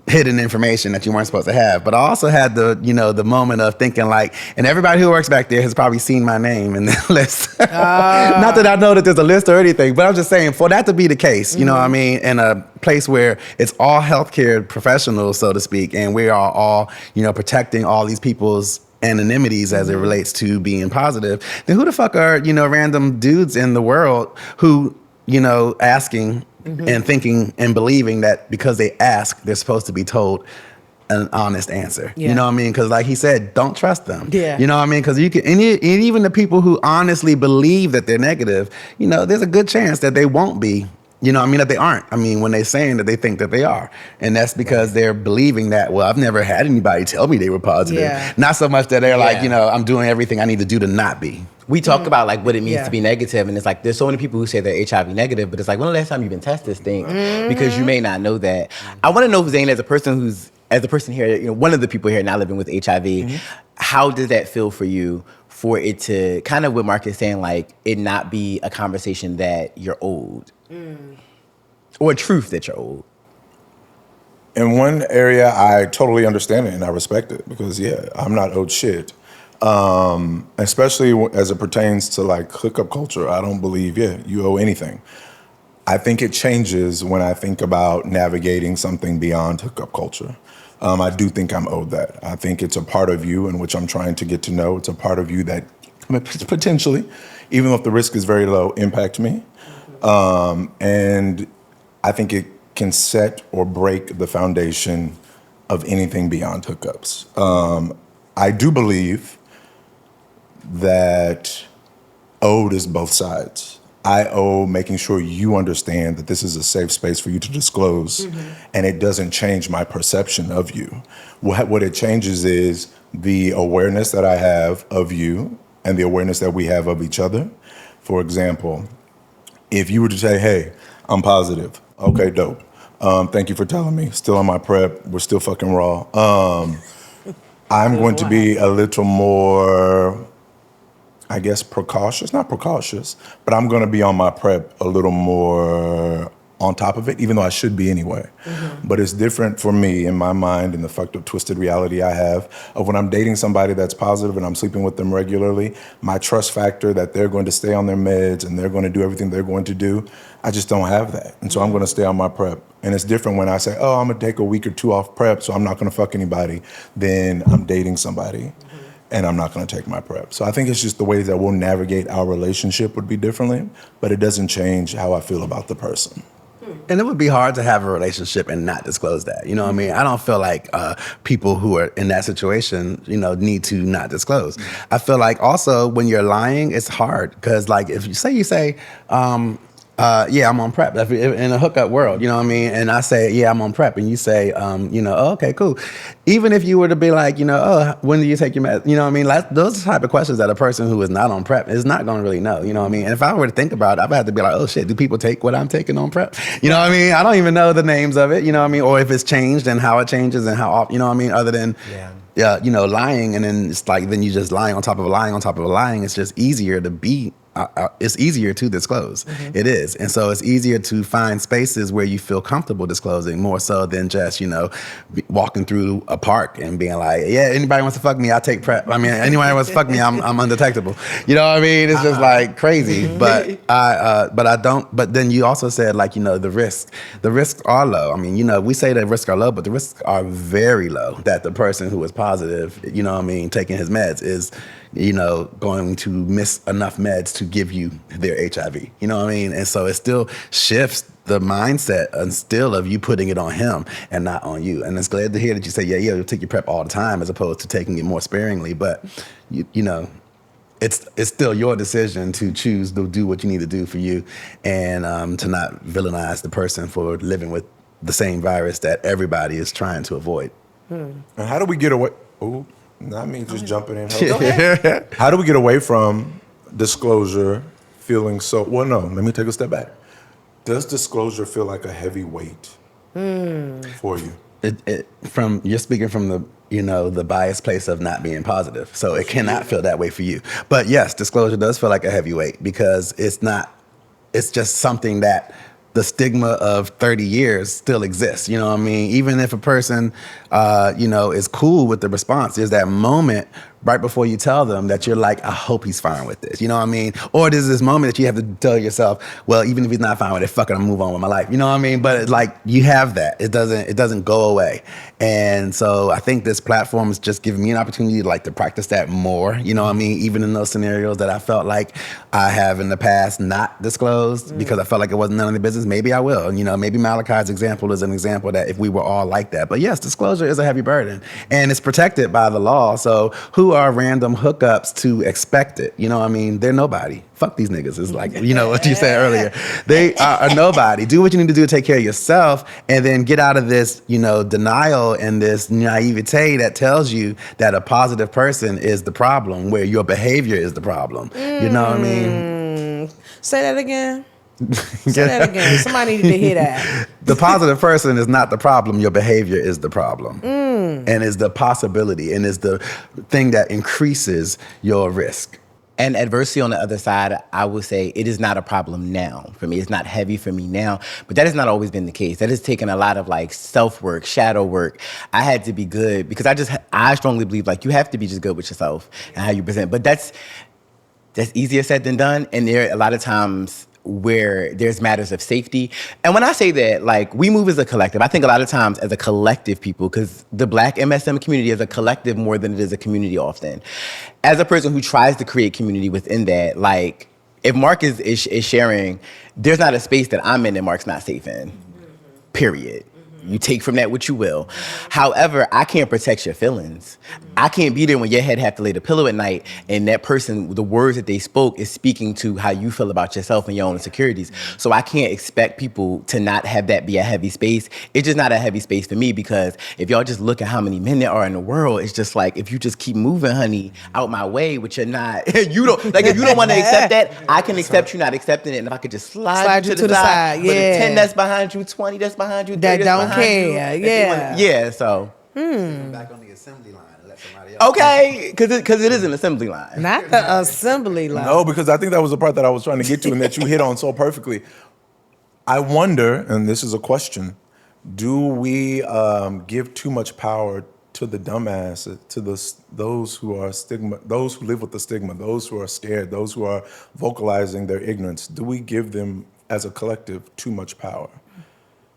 hidden information that you weren't supposed to have. But I also had the moment of thinking like, and everybody who works back there has probably seen my name in the list. Not that I know that there's a list or anything, but I'm just saying for that to be the case, you know what I mean, in a place where it's all healthcare professionals, so to speak, and we are all, protecting all these people's anonymities as it relates to being positive, then who the fuck are, random dudes in the world who, asking and thinking and believing that because they ask, they're supposed to be told an honest answer. You know what I mean? Because like he said, don't trust them. Yeah. You know what I mean? Because you can, and even the people who honestly believe that they're negative, there's a good chance that they won't be. That they aren't. When they're saying that they think that they are. And that's because they're believing that, well, I've never had anybody tell me they were positive. Yeah. Not so much that they're like, I'm doing everything I need to do to not be. We talk about like what it means to be negative, and it's like there's so many people who say they're HIV negative, but it's like, when the last time you've been tested this thing? Because you may not know that. I want to know, Zaine, as a person here, one of the people here now living with HIV, how does that feel for you? For it to kind of what Mark is saying, like it not be a conversation that you're old. Or a truth that you're old. In one area, I totally understand it and I respect it because, I'm not owed shit. Especially as it pertains to like hookup culture, I don't believe, you owe anything. I think it changes when I think about navigating something beyond hookup culture. I do think I'm owed that. I think it's a part of you in which I'm trying to get to know. It's a part of you that potentially, even though if the risk is very low, impact me. And I think it can set or break the foundation of anything beyond hookups. I do believe that owed is both sides. I owe making sure you understand that this is a safe space for you to disclose, and it doesn't change my perception of you. What it changes is the awareness that I have of you and the awareness that we have of each other. For example, if you were to say, hey, I'm positive. Okay, dope. Thank you for telling me. Still on my prep. We're still fucking raw. I'm going to be a little more, I guess, precautious. Not precautious, but I'm going to be on my prep a little more on top of it, even though I should be anyway. But it's different for me in my mind and the fucked up, twisted reality I have of when I'm dating somebody that's positive and I'm sleeping with them regularly, my trust factor that they're going to stay on their meds and they're going to do everything they're going to do, I just don't have that. And so I'm going to stay on my prep. And it's different when I say, oh, I'm going to take a week or two off prep, so I'm not going to fuck anybody, then I'm dating somebody. And I'm not going to take my prep. So I think it's just the ways that we'll navigate our relationship would be differently, but it doesn't change how I feel about the person. And it would be hard to have a relationship and not disclose that. You know what I mean? I don't feel like people who are in that situation, need to not disclose. I feel like also when you're lying, it's hard because like if you say, I'm on prep. In a hookup world, you know what I mean? And I say, yeah, I'm on prep. And you say, oh, okay, cool. Even if you were to be like, oh, when do you take your meds? You know what I mean? Like, those are the type of questions that a person who is not on prep is not going to really know. You know what I mean? And if I were to think about it, I'd have to be like, oh shit, do people take what I'm taking on prep? You know what I mean? I don't even know the names of it, you know what I mean? Or if it's changed and how it changes and how often, you know what I mean? Other than, lying, and then it's like, then you just lying on top of a lying on top of a lying. It's just easier to be it's easier to disclose. It is. And so it's easier to find spaces where you feel comfortable disclosing more so than just, walking through a park and being like, yeah, anybody wants to fuck me, I'll take PrEP. I mean, anybody wants to fuck me, I'm undetectable. You know what I mean? It's just like crazy. But I don't, but then you also said like, the risks are low. I mean, we say that risks are low, but the risks are very low that the person who is positive, taking his meds is, going to miss enough meds to give you their HIV. You know what I mean? And so it still shifts the mindset and still of you putting it on him and not on you. And it's glad to hear that you say, yeah, you'll take your PrEP all the time as opposed to taking it more sparingly. But, it's still your decision to choose to do what you need to do for you and to not villainize the person for living with the same virus that everybody is trying to avoid. And how do we get away? Oh, not me just jumping in. How do we get away from disclosure feeling so? Well, no. Let me take a step back. Does disclosure feel like a heavy weight for you? You're speaking from the biased place of not being positive, so it cannot feel that way for you. But yes, disclosure does feel like a heavy weight because it's just something that the stigma of 30 years still exists. You know what I mean? Even if a person, is cool with the response, there's that moment right before you tell them that you're like, I hope he's fine with this. You know what I mean? Or there's this moment that you have to tell yourself, well, even if he's not fine with it, fuck it, I'm gonna move on with my life. You know what I mean? But like you have that. It doesn't go away. And so I think this platform is just giving me an opportunity to practice that more. You know what I mean? Even in those scenarios that I felt like I have in the past not disclosed because I felt like it wasn't none of the business. Maybe I will. And, maybe Malachi's example is an example that if we were all like that. But yes, disclosure is a heavy burden and it's protected by the law. So who are random hookups to expect it? You know what I mean? They're nobody. Fuck these niggas. It's like, what you said earlier. They are nobody. Do what you need to do to take care of yourself and then get out of this, denial and this naivete that tells you that a positive person is the problem where your behavior is the problem. You know what I mean? Say that again. Say that again. Somebody needed to hear that. The positive person is not the problem. Your behavior is the problem. And is the possibility and is the thing that increases your risk. And adversity on the other side, I would say it is not a problem now for me. It's not heavy for me now, but that has not always been the case. That has taken a lot of self-work, shadow work. I had to be good because I strongly believe you have to be just good with yourself and how you present. But that's easier said than done. And there are a lot of times where there's matters of safety. And when I say that, we move as a collective. I think a lot of times as a collective people, because the Black MSM community is a collective more than it is a community often. As a person who tries to create community within that, if Mark is sharing, there's not a space that I'm in that Mark's not safe in, period. You take from that what you will. However, I can't protect your feelings. I can't be there when your head have to lay the pillow at night and that person, the words that they spoke is speaking to how you feel about yourself and your own insecurities. So I can't expect people to not have that be a heavy space. It's just not a heavy space for me because if y'all just look at how many men there are in the world, it's just if you just keep moving, honey, out my way, which you're not, if you don't want to accept that, I can accept you not accepting it. And if I could just slide you to the side. But if 10 that's behind you, 20 that's behind you, 30 that don't care. So. Back on the assembly line and let somebody else. Okay, because it is an assembly line. Not the assembly line. No, because I think that was the part that I was trying to get to and that you hit on so perfectly. I wonder, and this is a question, do we give too much power to the dumbass, to those who are stigma, those who live with the stigma, those who are scared, those who are vocalizing their ignorance? Do we give them, as a collective, too much power?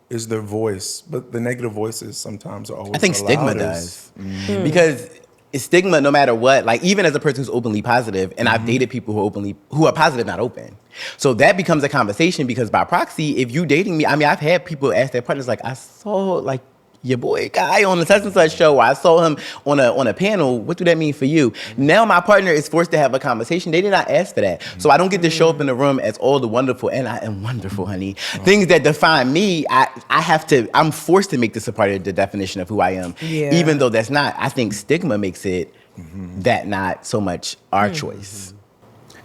Is their voice, but the negative voices sometimes are always. I think stigma does. Because stigma, no matter what, even as a person who's openly positive, and I've dated people who are positive, not open. So that becomes a conversation because by proxy, if you dating me, I've had people ask their partners, I saw your boy guy on the such and such show, or I saw him on a panel. What do that mean for you? Now my partner is forced to have a conversation. They did not ask for that. So I don't get to show up in the room as all the wonderful, and I am wonderful, honey. Things that define me, I'm forced to make this a part of the definition of who I am. Yeah. Even though that's not, I think stigma makes it that not so much our choice.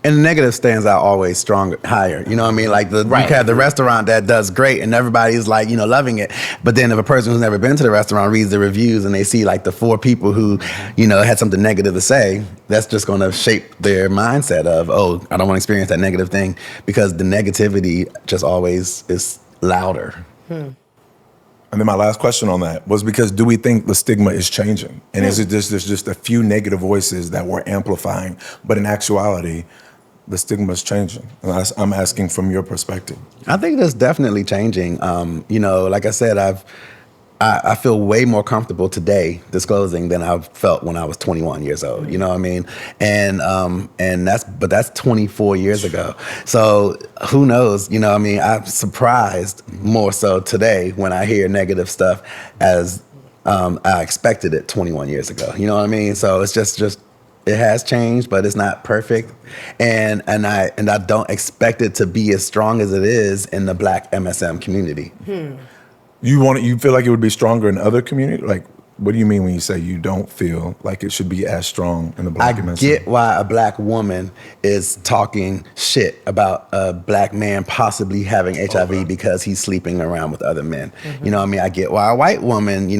And the negative stands out always stronger, higher. You know what I mean? Like you have the restaurant that does great and everybody's like, loving it. But then if a person who's never been to the restaurant reads the reviews and they see like the 4 people who, had something negative to say, that's just going to shape their mindset of, oh, I don't want to experience that negative thing, because the negativity just always is louder. And then my last question on that was because do we think the stigma is changing? And is it just there's just a few negative voices that we're amplifying, but in actuality, the stigma is changing? And I'm asking from your perspective. I think that's definitely changing. Like I said, I feel way more comfortable today disclosing than I felt when I was 21 years old. You know what I mean? And that's 24 years ago. So who knows? I'm surprised more so today when I hear negative stuff as I expected it 21 years ago. You know what I mean? So it's just it has changed, but it's not perfect, and I don't expect it to be as strong as it is in the Black MSM community. You feel like it would be stronger in other communities? Like, what do you mean when you say you don't feel like it should be as strong in the Black MSM? I get why a Black woman is talking shit about a Black man possibly having HIV because he's sleeping around with other men. You know what I mean? I get why a white woman,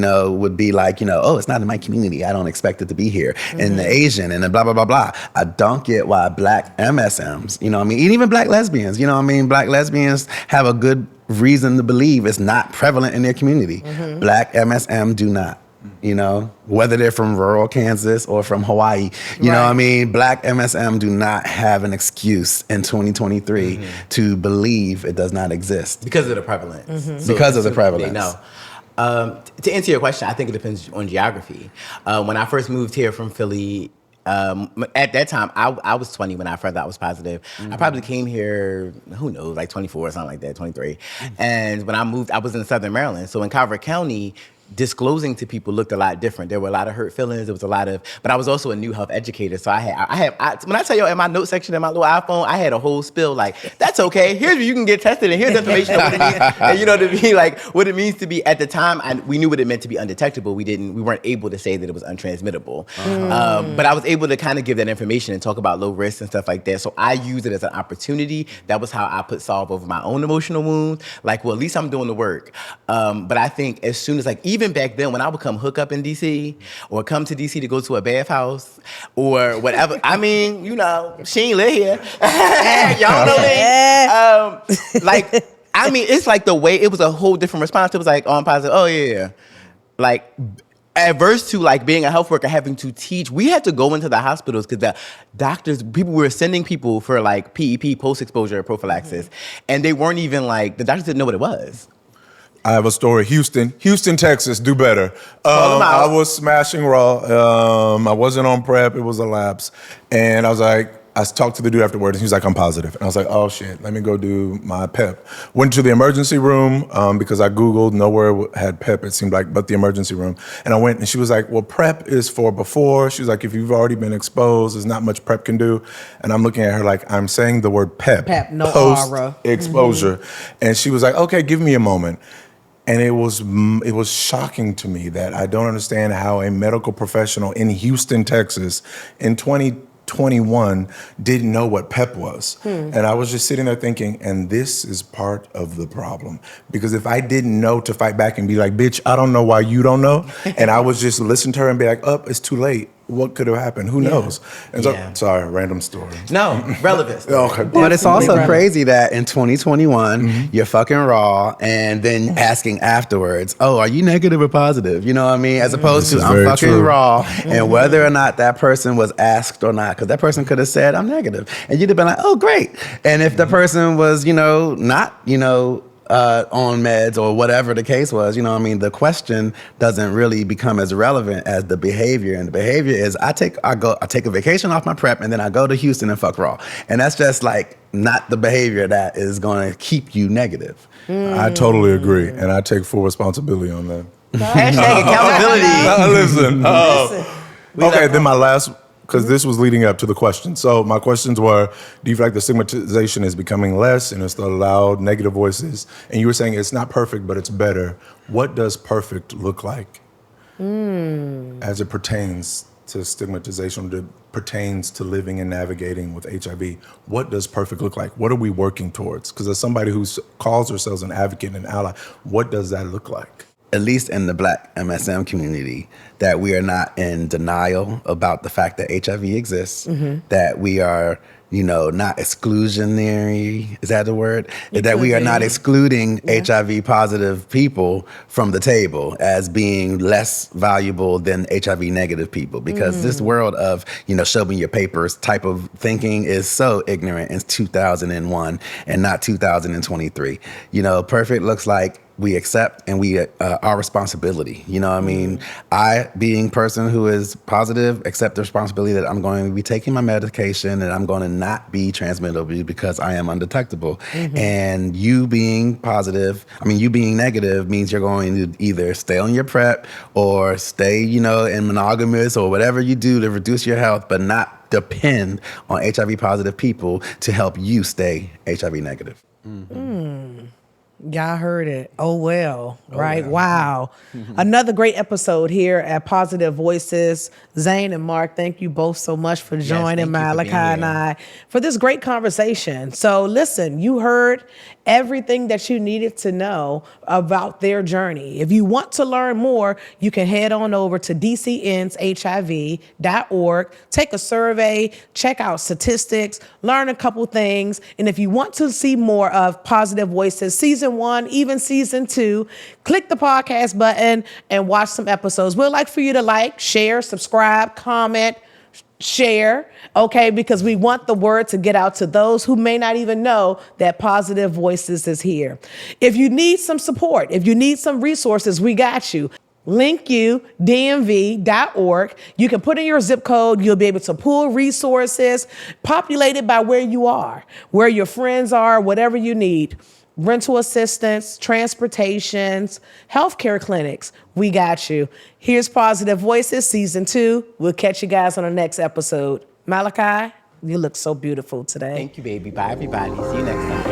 would be like, oh, it's not in my community, I don't expect it to be here. And the Asian and the blah, blah, blah, blah. I don't get why Black MSMs, and even Black lesbians, Black lesbians have a good reason to believe it's not prevalent in their community. Black MSM do not. Whether they're from rural Kansas or from Hawaii, you know what I mean? Black MSM do not have an excuse in 2023 to believe it does not exist. Because of the prevalence. Because of the prevalence. To answer your question, I think it depends on geography. When I first moved here from Philly, at that time, I was 20 when I found out I was positive. I probably came here, who knows, like 24 or something like that, 23. And when I moved, I was in Southern Maryland. So in Calvert County, disclosing to people looked a lot different. There were a lot of hurt feelings. There was a lot of, but I was also a new health educator. So when I tell you in my note section in my little iPhone, I had a whole spill like, that's okay. Here's where you can get tested, and here's information on what it means. And to be like, what it means to be, at the time, we knew what it meant to be undetectable. We weren't able to say that it was untransmittable. But I was able to kind of give that information and talk about low risk and stuff like that. So I used it as an opportunity. That was how I put solve over my own emotional wounds. Like, well, at least I'm doing the work. But I think as soon as even back then, when I would come hook up in DC or come to DC to go to a bathhouse or whatever, I mean, she ain't live here. Y'all know that. It's like the way, it was a whole different response. It was like, oh, I'm positive. Oh, yeah. Like, adverse to being a health worker, having to teach, we had to go into the hospitals because the doctors, people were sending people for PEP, post-exposure prophylaxis, and they weren't even the doctors didn't know what it was. I have a story. Houston, Texas, do better. I was smashing raw. I wasn't on PrEP. It was a lapse. And I talked to the dude afterwards, and he was like, I'm positive. And I was like, oh shit, let me go do my PEP. Went to the emergency room because I Googled, nowhere had PEP, it seemed like, but the emergency room. And I went, and she was like, well, PrEP is for before. She was like, if you've already been exposed, there's not much PrEP can do. And I'm looking at her like, I'm saying the word PEP. PEP, no post-exposure. And she was like, okay, give me a moment. And it was shocking to me that I don't understand how a medical professional in Houston, Texas, in 2021 didn't know what PEP was. And I was just sitting there thinking, and this is part of the problem. Because if I didn't know to fight back and be like, bitch, I don't know why you don't know, and I was just listen to her and be like, it's too late. What could have happened? Who knows? And so, sorry, random story. No, relevant. Okay. But it's also crazy that in 2021, you're fucking raw and then asking afterwards, oh, are you negative or positive? You know what I mean? As opposed to, I'm fucking raw. And whether or not that person was asked or not, because that person could have said, I'm negative. And you'd have been like, oh, great. And if the person was, not, on meds or whatever the case was, the question doesn't really become as relevant as the behavior. And the behavior is I take a vacation off my PrEP and then I go to Houston and fuck raw. And that's just not the behavior that is going to keep you negative. I totally agree. And I take full responsibility on that. Hashtag accountability. Listen. Okay, then my last, because this was leading up to the question. So my questions were, do you feel like the stigmatization is becoming less and it's the loud negative voices? And you were saying it's not perfect, but it's better. What does perfect look like as it pertains to stigmatization that pertains to living and navigating with HIV. What does perfect look like? What are we working towards? Because as somebody who calls herself an advocate and ally, what does that look like? At least in the Black MSM community, that we are not in denial about the fact that HIV exists, that we are, not exclusionary, is that the word? That we are not excluding HIV positive people from the table as being less valuable than HIV negative people, because this world of, show me your papers type of thinking is so ignorant in 2001 and not 2023. Perfect looks like we accept and we our responsibility. I, being a person who is positive, accept the responsibility that I'm going to be taking my medication and I'm going to not be transmittable because I am undetectable. And you being positive, you being negative means you're going to either stay on your PrEP or stay, in monogamous or whatever you do to reduce your health, but not depend on HIV positive people to help you stay HIV negative. Y'all heard it. Oh, well, right? Wow. Another great episode here at Positive Voices. Zaine and Mark, thank you both so much for joining Malachi and I for this great conversation. So listen, you heard everything that you needed to know about their journey. If you want to learn more, you can head on over to dcnshiv.org, take a survey, check out statistics, learn a couple things. And if you want to see more of Positive Voices, season 1, even season 2, click the podcast button and watch some episodes. We'd like for you to share, subscribe, comment, share, okay? Because we want the word to get out to those who may not even know that Positive Voices is here. If you need some support, if you need some resources, we got you. LinkUDMV.org. You can put in your zip code. You'll be able to pull resources populated by where you are, where your friends are, whatever you need. Rental assistance, transportations, healthcare clinics. We got you. Here's Positive Voices, season 2. We'll catch you guys on the next episode. Malachi, you look so beautiful today. Thank you, baby. Bye, everybody. See you next time.